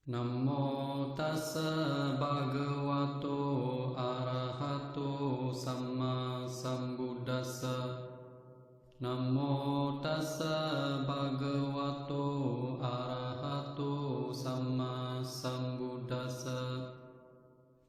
Namo tassa bhagavato arahato samma sambuddhassa. Namo tassa bhagavato arahato samma sambuddhassa.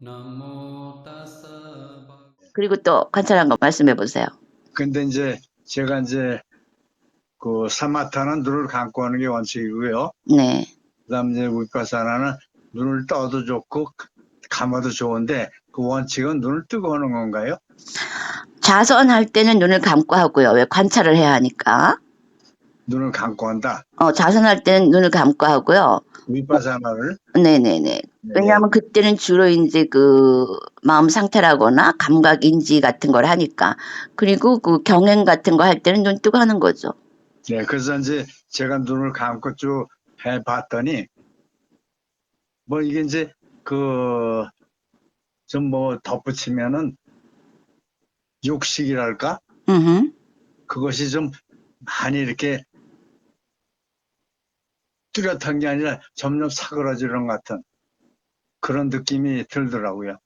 Namo tassa 그리고 또 관찰한 거 말씀해 보세요. 근데 이제 제가 이제 그 사마타는 눈을 감고 하는 게 원칙이고요. 네. 그다음 이제 위파사나는 눈을 떠도 좋고 감아도 좋은데 그 원칙은 눈을 뜨고 하는 건가요? 자선할 때는 눈을 감고 하고요. 왜 관찰을 해야 하니까. 눈을 감고 한다. 자선할 때는 눈을 감고 하고요. 위파사나를 네네네. 네. 왜냐하면 그때는 주로 이제 그 마음 상태라거나 감각 인지 같은 걸 하니까. 그리고 그 경행 같은 거 할 때는 눈 뜨고 하는 거죠. 네, 그래서 이제 제가 눈을 감고 쭉 해봤더니 뭐 이게 이제 그 좀 뭐 덧붙이면은 육식이랄까 그것이 좀 많이 이렇게 뚜렷한 게 아니라 점점 사그러지는 것 같은 그런 느낌이 들더라고요.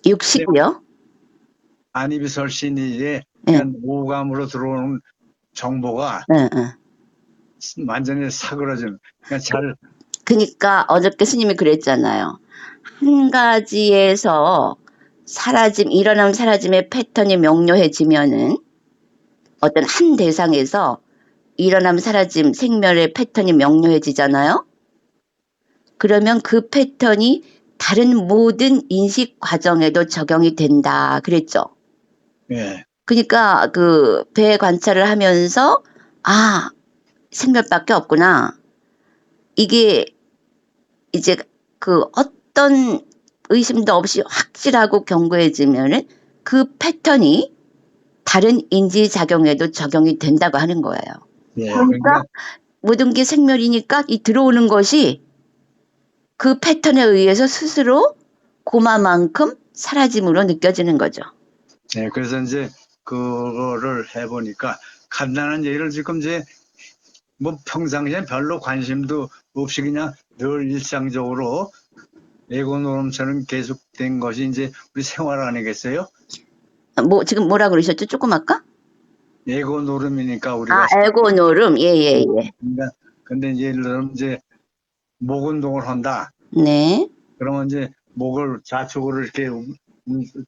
육식이요? 안이비설신이 이제 네. 오감으로 들어오는 정보가 네. 완전히 사그러지는. 그러니까 그러니까 어저께 스님이 그랬잖아요. 한 가지에서 일어남 사라짐의 패턴이 명료해지면은 어떤 한 대상에서 일어남 사라짐 생멸의 패턴이 명료해지잖아요. 그러면 그 패턴이 다른 모든 인식 과정에도 적용이 된다 그랬죠. 예, 그러니까 그 배 관찰을 하면서 생멸밖에 없구나. 이게 이제 그 어떤 의심도 없이 확실하고 견고해지면은 그 패턴이 다른 인지 작용에도 적용이 된다고 하는 거예요. 예, 그러니까 모든 게 생멸이니까 이 들어오는 것이 그 패턴에 의해서 스스로 고마만큼 사라짐으로 느껴지는 거죠. 예, 그래서 이제 그거를 해보니까 간단한 얘기를 지금 이제 뭐 평상시에 별로 관심도 없이 그냥 늘 일상적으로 에고 노름처럼 계속된 것이 이제 우리 생활 아니겠어요? 지금 뭐라 그러셨죠? 조금 아까? 에고 노름이니까 우리가 에고 노름. 예. 그러니까 근데 이제 예를 들면 이제 목 운동을 한다. 네. 그러면 이제 목을 좌측으로 이렇게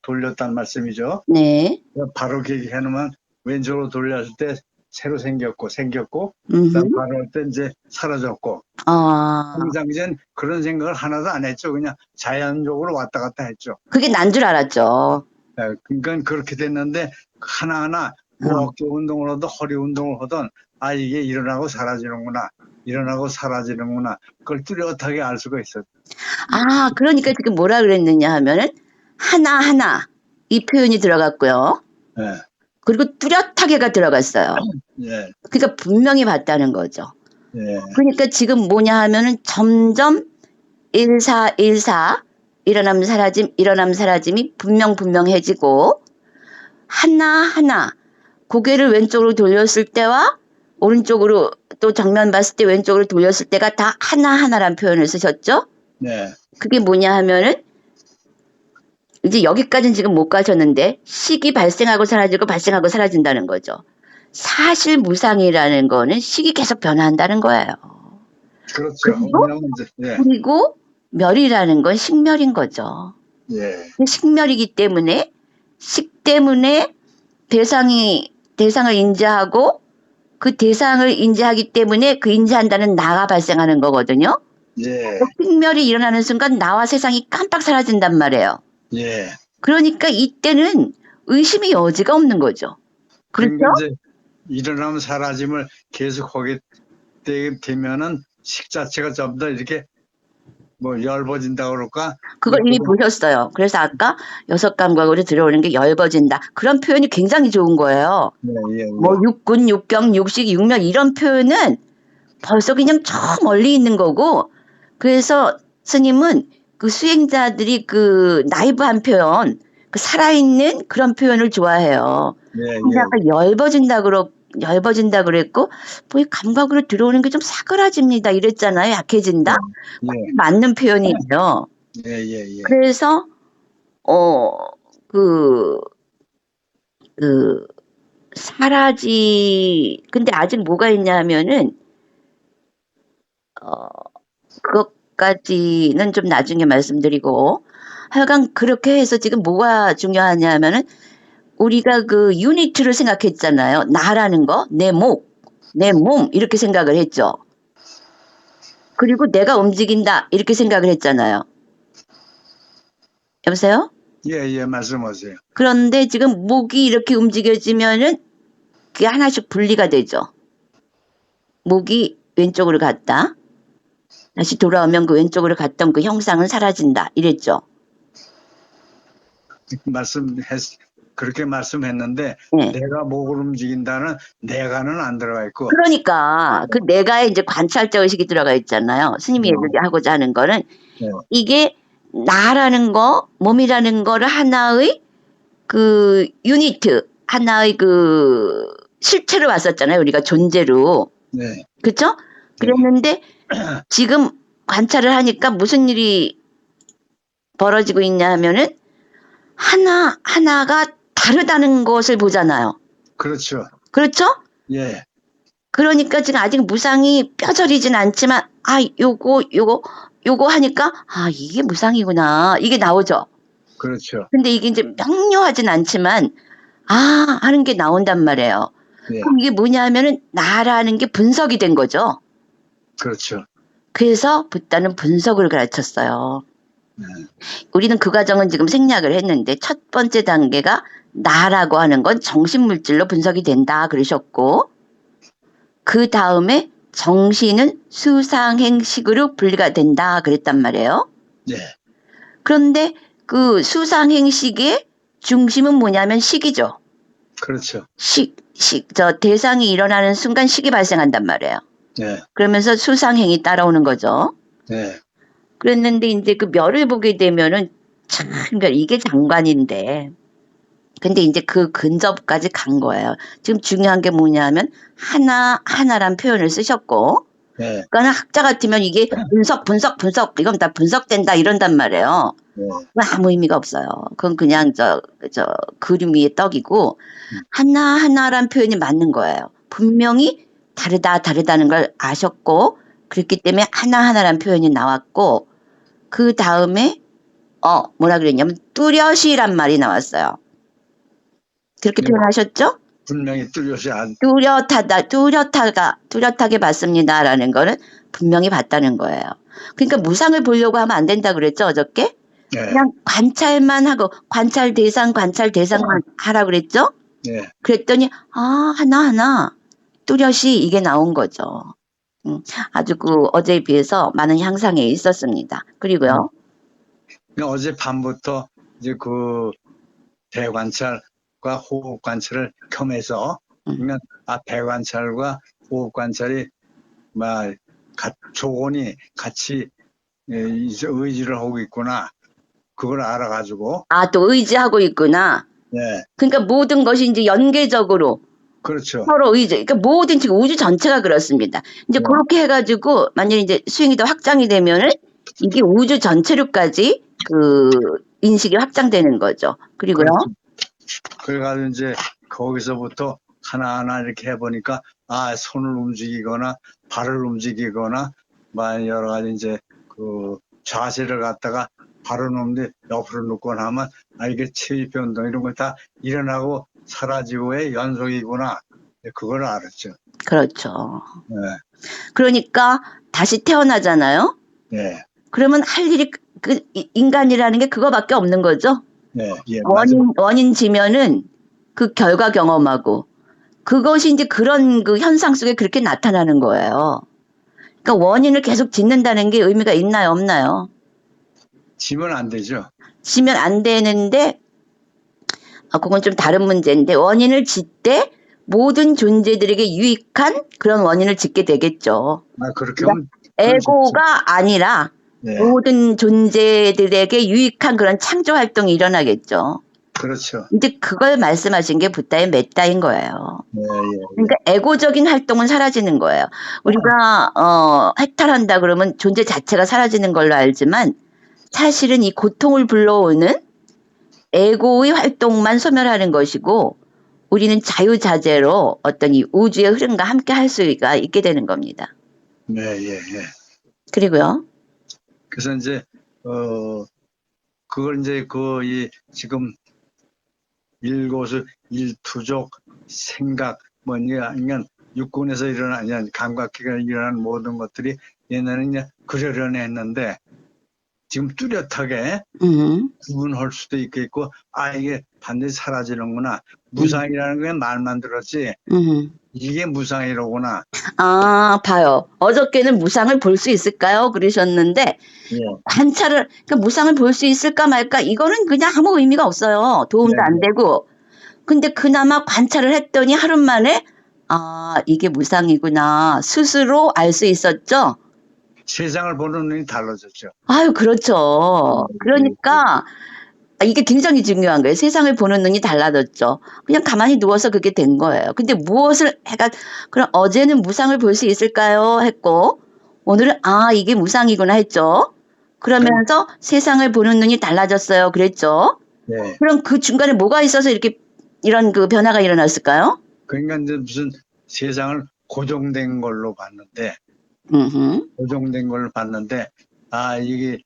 돌렸단 말씀이죠. 네. 바로 이렇게 해놓으면 왼쪽으로 돌렸을 때 새로 생겼고 음흠. 그다음 바로 할 때 이제 사라졌고 평상시엔 그런 생각을 하나도 안 했죠. 그냥 자연적으로 왔다 갔다 했죠. 그게 난 줄 알았죠. 네, 그러니까 그렇게 됐는데 하나하나 뭐 어깨 운동을 하든 허리 운동을 하든 이게 일어나고 사라지는구나. 일어나고 사라지는구나. 그걸 뚜렷하게 알 수가 있어요. 그러니까 지금 뭐라 그랬느냐 하면은 하나하나 이 표현이 들어갔고요. 네. 그리고 뚜렷하게가 들어갔어요. 예. 그러니까 분명히 봤다는 거죠. 예. 그러니까 지금 뭐냐 하면은 점점 일사일사 일어남 사라짐이 분명해지고 하나하나 고개를 왼쪽으로 돌렸을 때와 오른쪽으로 또 정면 봤을 때 왼쪽으로 돌렸을 때가 다 하나하나란 표현을 쓰셨죠? 네. 그게 뭐냐 하면은 이제 여기까지는 지금 못 가셨는데 식이 발생하고 사라진다는 거죠. 사실 무상이라는 거는 식이 계속 변화한다는 거예요. 그렇죠. 그리고 멸이라는 건 식멸인 거죠. 예. 식멸이기 때문에 식 때문에 대상을 인지하고 그 대상을 인지하기 때문에 그 인지한다는 나가 발생하는 거거든요. 예. 식멸이 일어나는 순간 나와 세상이 깜빡 사라진단 말이에요. 예. 그러니까 이때는 의심의 여지가 없는 거죠. 그렇죠? 그러니까 이제 일어나면 사라짐을 계속 하게 되면은 식 자체가 전부 다 이렇게 뭐 엷어진다 그럴까? 그걸 이미 보셨어요. 그래서 아까 6감각으로 들어오는 게 엷어진다. 그런 표현이 굉장히 좋은 거예요. 예. 뭐 육군, 육경, 육식, 육멸 이런 표현은 벌써 그냥 저 멀리 있는 거고, 그래서 스님은 그 수행자들이 그 나이브한 표현, 그 살아있는 그런 표현을 좋아해요. 근데 아까 엷어진다 얇아진다 그랬고, 뭐 이 감각으로 들어오는 게 좀 사그라집니다. 이랬잖아요. 약해진다? 예, 맞는 표현이에요. 예, 예, 예. 그래서, 그, 그, 근데 아직 뭐가 있냐면은, 그것까지는 좀 나중에 말씀드리고, 하여간 그렇게 해서 지금 뭐가 중요하냐면은, 우리가 그 유니트를 생각했잖아요. 나라는 거, 내 몸, 이렇게 생각을 했죠. 그리고 내가 움직인다, 이렇게 생각을 했잖아요. 여보세요? 예, 예, 말씀하세요. 그런데 지금 목이 이렇게 움직여지면은 그게 하나씩 분리가 되죠. 목이 왼쪽으로 갔다. 다시 돌아오면 그 왼쪽으로 갔던 그 형상은 사라진다. 이랬죠. 그렇게 말씀했는데, 네. 내가 목을 움직인다는 내가는 안 들어가 있고, 그러니까 그 내가에 이제 관찰자 의식이 들어가 있잖아요. 스님이 얘기하고자 하는 거는 네, 이게 나라는 거, 몸이라는 거를 하나의 그 유니트, 하나의 그 실체로 봤었잖아요. 우리가 존재로. 네, 그쵸? 그랬는데 지금 관찰을 하니까 무슨 일이 벌어지고 있냐 하면은 하나가 다르다는 것을 보잖아요. 그렇죠. 그렇죠? 예, 그러니까 지금 아직 무상이 뼈저리진 않지만, 요거 하니까, 이게 무상이구나. 이게 나오죠. 그렇죠. 근데 이게 이제 명료하진 않지만, 하는 게 나온단 말이에요. 예, 그럼 이게 뭐냐 하면은, 나라는 게 분석이 된 거죠. 그렇죠. 그래서 붓다는 분석을 가르쳤어요. 네, 우리는 그 과정은 지금 생략을 했는데, 첫 번째 단계가 나라고 하는 건 정신물질로 분석이 된다. 그러셨고, 그 다음에 정신은 수상행식으로 분리가 된다. 그랬단 말이에요. 예, 그런데 그 수상행식의 중심은 뭐냐면 식이죠. 그렇죠. 대상이 일어나는 순간 식이 발생한단 말이에요. 예, 그러면서 수상행이 따라오는 거죠. 예, 그랬는데 이제 그 멸을 보게 되면은 그러니까 이게 장관인데. 근데 이제 그 근접까지 간 거예요. 지금 중요한 게 뭐냐면 하나란 표현을 쓰셨고, 예, 그러니까 학자 같으면 이게 분석, 이건 다 분석된다 이런단 말이에요. 예, 그건 아무 의미가 없어요. 그건 그냥 그림 위의 떡이고, 하나란 표현이 맞는 거예요. 분명히 다르다는 걸 아셨고, 그렇기 때문에 하나란 표현이 나왔고, 그 다음에, 뭐라 그랬냐면, 뚜렷이란 말이 나왔어요. 그렇게 네. 표현하셨죠? 분명히 뚜렷이 안, 뚜렷하게 봤습니다라는 거는 분명히 봤다는 거예요. 그러니까 무상을 보려고 하면 안 된다 그랬죠, 어저께? 예, 그냥 관찰만 하고, 관찰 대상만 하라 그랬죠? 예, 그랬더니, 하나, 뚜렷이 이게 나온 거죠. 아주 어제에 비해서 많은 향상이 있었습니다. 그리고요, 어제 밤부터 이제 그 대관찰과 호흡 관찰을 겸해서, 그러면 대관찰과 호흡 관찰이 막 조건이 같이 이제 의지를 하고 있구나. 그걸 알아가지고, 또 의지하고 있구나. 예, 그러니까 모든 것이 이제 연계적으로 그렇죠. 서로 의지, 그러니까 모든 지금 우주 전체가 그렇습니다. 이제 그렇게 해가지고 만약에 이제 수행이 더 확장이 되면은 이게 우주 전체로까지 그 인식이 확장되는 거죠. 그리고요, 그렇죠. 그래가지고 이제 거기서부터 하나하나 이렇게 해보니까, 손을 움직이거나 발을 움직이거나, 막 여러 가지 이제 그 자세를 갖다가 발을 놓는데 옆으로 놓거나 하면, 이게 체위 변동 이런 거 다 일어나고 사라지고의 연속이구나. 그걸 알았죠. 그렇죠. 예, 그러니까 다시 태어나잖아요. 예, 그러면 할 일이 인간이라는 게 그거밖에 없는 거죠. 예, 예, 맞아. 원인 지면은 그 결과 경험하고 그것이 이제 그런 그 현상 속에 그렇게 나타나는 거예요. 그러니까 원인을 계속 짓는다는 게 의미가 있나요, 없나요? 지면 안 되죠. 지면 안 되는데, 그건 좀 다른 문제인데, 원인을 짓되 모든 존재들에게 유익한 그런 원인을 짓게 되겠죠. 그렇게 하면 에고가 아니라 예, 모든 존재들에게 유익한 그런 창조 활동이 일어나겠죠. 그렇죠. 이제 그걸 말씀하신 게 붓다의 메타인 거예요. 예, 예. 그러니까 에고적인 활동은 사라지는 거예요. 우리가 해탈한다 그러면 존재 자체가 사라지는 걸로 알지만 사실은 이 고통을 불러오는 에고의 활동만 소멸하는 것이고 우리는 자유자재로 어떤 이 우주의 흐름과 함께 할 수가 있게 되는 겁니다. 네, 예, 예. 그리고요. 그래서 이제 그걸 이제 이 지금 일거수 일투족 생각 아니면 육군에서 일어나는 감각기가 일어나는 모든 것들이 옛날에는 이제 그러려니 했는데 지금 뚜렷하게 구분할 수도 있겠고 이게 반드시 사라지는구나. 무상이라는 게 말만 들었지 이게 무상이로구나. 봐요. 어저께는 무상을 볼 수 있을까요? 그러셨는데 예. 그러니까 무상을 볼 수 있을까 말까 이거는 그냥 아무 의미가 없어요. 도움도 네, 안 되고. 근데 그나마 관찰을 했더니 하루 만에 이게 무상이구나 스스로 알 수 있었죠. 세상을 보는 눈이 달라졌죠. 아유, 그렇죠. 그러니까 이게 굉장히 중요한 거예요. 세상을 보는 눈이 달라졌죠. 그냥 가만히 누워서 그게 된 거예요. 근데 무엇을 그럼 어제는 무상을 볼 수 있을까요? 했고 오늘은 이게 무상이구나 했죠. 그러면서 세상을 보는 눈이 달라졌어요. 그랬죠. 네. 그럼 그 중간에 뭐가 있어서 이런 그 변화가 일어났을까요? 그러니까 이제 무슨 세상을 고정된 걸로 봤는데 고정된 걸로 봤는데 이게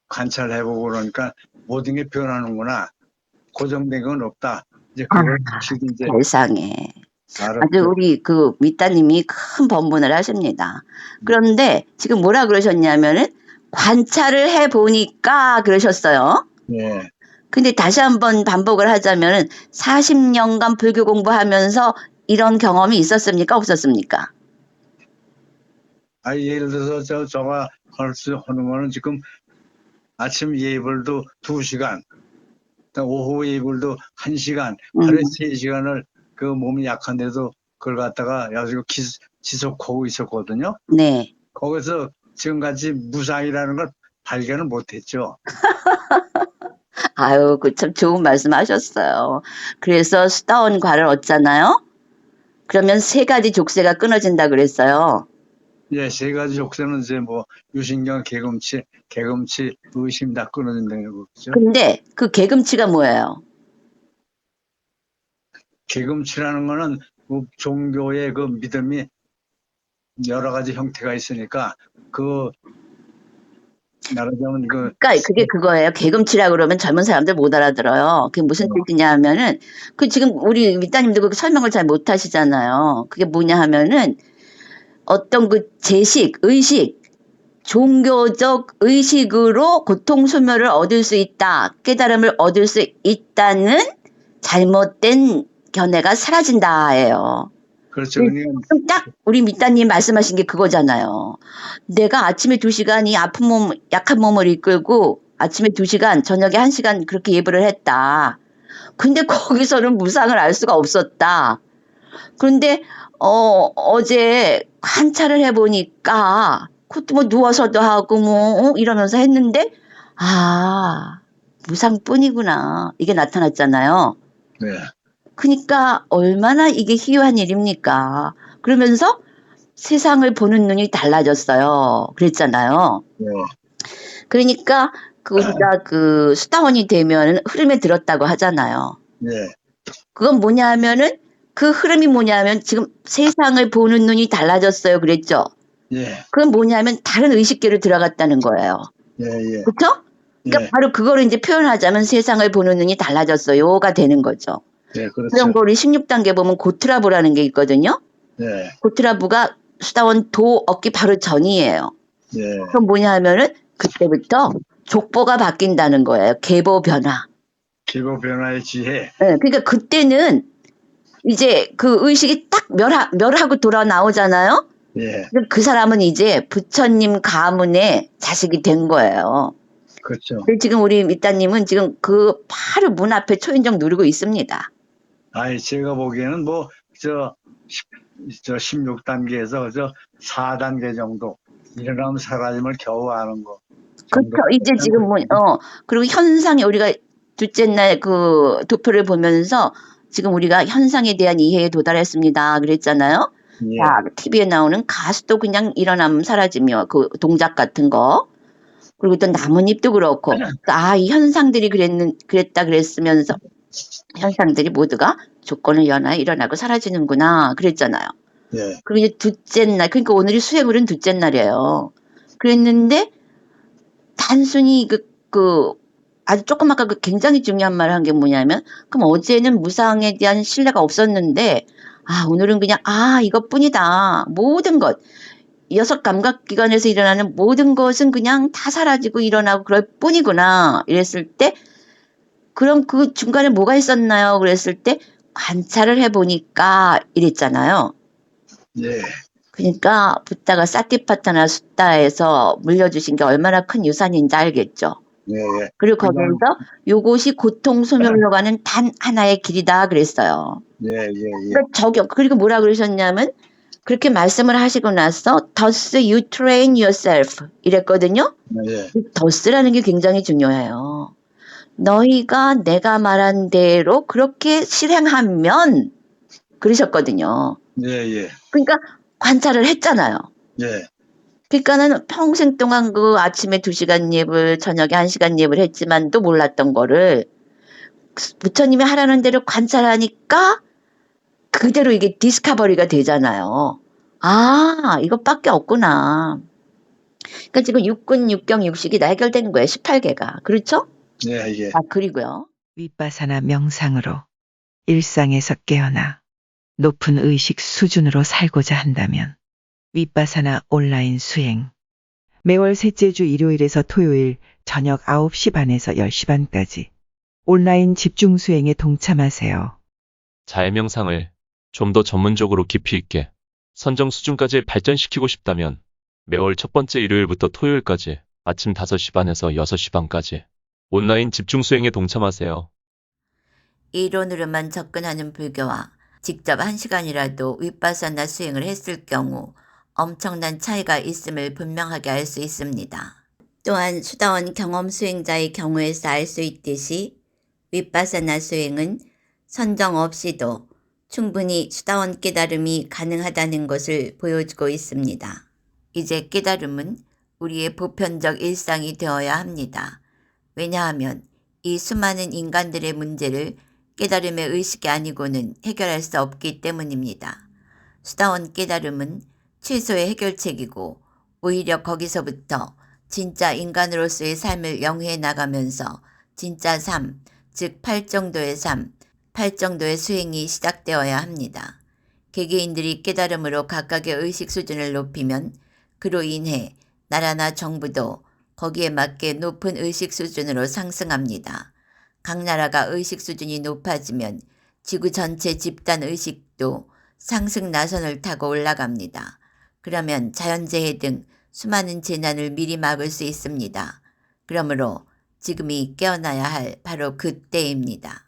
관찰해보고 그러니까 모든 게 변하는구나. 고정된 건 없다. 이제 그걸 지금 이제 세상에. 아주 알았죠. 우리 그 미따님이 큰 본분을 하십니다. 그런데 지금 뭐라 그러셨냐면은 관찰을 해보니까 그러셨어요. 예. 근데 다시 한번 반복을 하자면은 40년간 불교 공부하면서 이런 경험이 있었습니까? 없었습니까? 예를 들어서 저가 하는 거는 지금 아침 예불도 2시간, 오후 예불도 1시간, 하루에 3시간을 그 몸이 약한데도 그걸 갖다가 가지고 지속하고 있었거든요. 네. 거기서 지금까지 무상이라는 걸 발견을 못했죠. 아유, 그 참 좋은 말씀 하셨어요. 그래서 수다원과를 얻잖아요? 그러면 3가지 족쇄가 끊어진다 그랬어요. 예, 3가지 족쇄는 이제 유신경, 개금치, 의심 다 끊어진다는 거죠. 근데 그 개금치가 뭐예요? 개금치라는 거는 그 종교의 그 믿음이 여러 가지 형태가 있으니까 말하자면 그러니까 그게 그거예요. 개금치라 그러면 젊은 사람들 못 알아들어요. 그게 무슨 뜻이냐 하면은 지금 우리 밑다님도 그 설명을 잘 못 하시잖아요. 그게 뭐냐 하면은 어떤 그 의식, 종교적 의식으로 고통 소멸을 얻을 수 있다. 깨달음을 얻을 수 있다는 잘못된 견해가 사라진다예요. 그렇죠. 그럼 딱 우리 밑다님 말씀하신 게 그거잖아요. 내가 아침에 2시간 이 약한 몸을 이끌고 아침에 2시간, 저녁에 1시간 그렇게 예불을 했다. 근데 거기서는 무상을 알 수가 없었다. 그런데 어제 관찰을 해보니까 그것도 누워서도 하고 이러면서 했는데 무상뿐이구나. 이게 나타났잖아요. 네. 그러니까 얼마나 이게 희귀한 일입니까? 그러면서 세상을 보는 눈이 달라졌어요. 그랬잖아요. 네. 그러니까 우리가 그 수다원이 되면 흐름에 들었다고 하잖아요. 네. 그건 뭐냐 하면은 그 흐름이 뭐냐면 지금 세상을 보는 눈이 달라졌어요. 그랬죠? 예. 그건 뭐냐면 다른 의식계로 들어갔다는 거예요. 예, 예. 그렇죠? 그러니까 예. 바로 그거를 이제 표현하자면 세상을 보는 눈이 달라졌어요가 되는 거죠. 네, 그렇죠. 그런 거 우리 16단계 보면 고트라부라는 게 있거든요. 네. 고트라부가 수다원 도 얻기 바로 전이에요. 예. 그럼 뭐냐 하면은 그때부터 족보가 바뀐다는 거예요. 계보 변화. 기보 변화의 지혜. 네, 그러니까 그때는 이제 그 의식이 딱 멸하고 돌아 나오잖아요. 예. 그 사람은 이제 부처님 가문의 자식이 된 거예요. 그렇죠. 근데 지금 우리 밑다님은 지금 그 바로 문 앞에 초인종 누르고 있습니다. 제가 보기에는 저 16단계에서 4단계 정도 일어나면 사라짐을 겨우 아는 거. 그렇죠. 이제 지금 그리고 현상이 우리가 둘째 날 그 도표를 보면서 지금 우리가 현상에 대한 이해에 도달했습니다. 그랬잖아요. 예. 자, TV에 나오는 가수도 그냥 일어나면 사라지며 그 동작 같은 거. 그리고 또 나뭇잎도 그렇고. 이 현상들이 그랬다 그랬으면서 현상들이 모두가 조건을 연하여 일어나고 사라지는구나. 그랬잖아요. 예. 그리고 이제 둘째 날, 그러니까 오늘이 수행을은 둘째 날이에요. 그랬는데 단순히 아주 조금 아까 그 굉장히 중요한 말을 한 게 뭐냐면, 그럼 어제는 무상에 대한 신뢰가 없었는데, 오늘은 그냥, 이것뿐이다. 모든 것. 6감각기관에서 일어나는 모든 것은 그냥 다 사라지고 일어나고 그럴 뿐이구나. 이랬을 때, 그럼 그 중간에 뭐가 있었나요? 그랬을 때, 관찰을 해보니까 이랬잖아요. 예. 그러니까 붓다가 사티파타나 숫다에서 물려주신 게 얼마나 큰 유산인지 알겠죠. 예. 예. 그리고 거기서 요것이 고통 소멸로 가는 단 하나의 길이다 그랬어요. 예. 예. 예. 그러니까 그리고 뭐라 그러셨냐면 그렇게 말씀을 하시고 나서 thus you train yourself 이랬거든요. 예. thus라는 게 굉장히 중요해요. 너희가 내가 말한 대로 그렇게 실행하면 그러셨거든요. 예. 예. 그러니까 관찰을 했잖아요. 예. 그러니까는 평생 동안 그 아침에 2시간 예불, 저녁에 1시간 예불 했지만도 몰랐던 거를 부처님이 하라는 대로 관찰하니까 그대로 이게 디스커버리가 되잖아요. 이것밖에 없구나. 그러니까 지금 육군, 육경, 육식이 다 해결되는 거예요. 18개가. 그렇죠? 예. 예. 그리고요. 윗바사나 명상으로 일상에서 깨어나 높은 의식 수준으로 살고자 한다면 윗바사나 온라인 수행 매월 셋째 주 일요일에서 토요일 저녁 9시 반에서 10시 반까지 온라인 집중 수행에 동참하세요. 자해명상을 좀 더 전문적으로 깊이 있게 선정 수준까지 발전시키고 싶다면 매월 첫 번째 일요일부터 토요일까지 아침 5시 반에서 6시 반까지 온라인 집중 수행에 동참하세요. 이론으로만 접근하는 불교와 직접 1시간이라도 윗바사나 수행을 했을 경우 엄청난 차이가 있음을 분명하게 알 수 있습니다. 또한 수다원 경험 수행자의 경우에서 알 수 있듯이 윗바사나 수행은 선정 없이도 충분히 수다원 깨달음이 가능하다는 것을 보여주고 있습니다. 이제 깨달음은 우리의 보편적 일상이 되어야 합니다. 왜냐하면 이 수많은 인간들의 문제를 깨달음의 의식이 아니고는 해결할 수 없기 때문입니다. 수다원 깨달음은 최소의 해결책이고 오히려 거기서부터 진짜 인간으로서의 삶을 영위해 나가면서 진짜 삶, 즉 8정도의 삶, 8정도의 수행이 시작되어야 합니다. 개개인들이 깨달음으로 각각의 의식 수준을 높이면 그로 인해 나라나 정부도 거기에 맞게 높은 의식 수준으로 상승합니다. 각 나라가 의식 수준이 높아지면 지구 전체 집단 의식도 상승 나선을 타고 올라갑니다. 그러면 자연재해 등 수많은 재난을 미리 막을 수 있습니다. 그러므로 지금이 깨어나야 할 바로 그때입니다.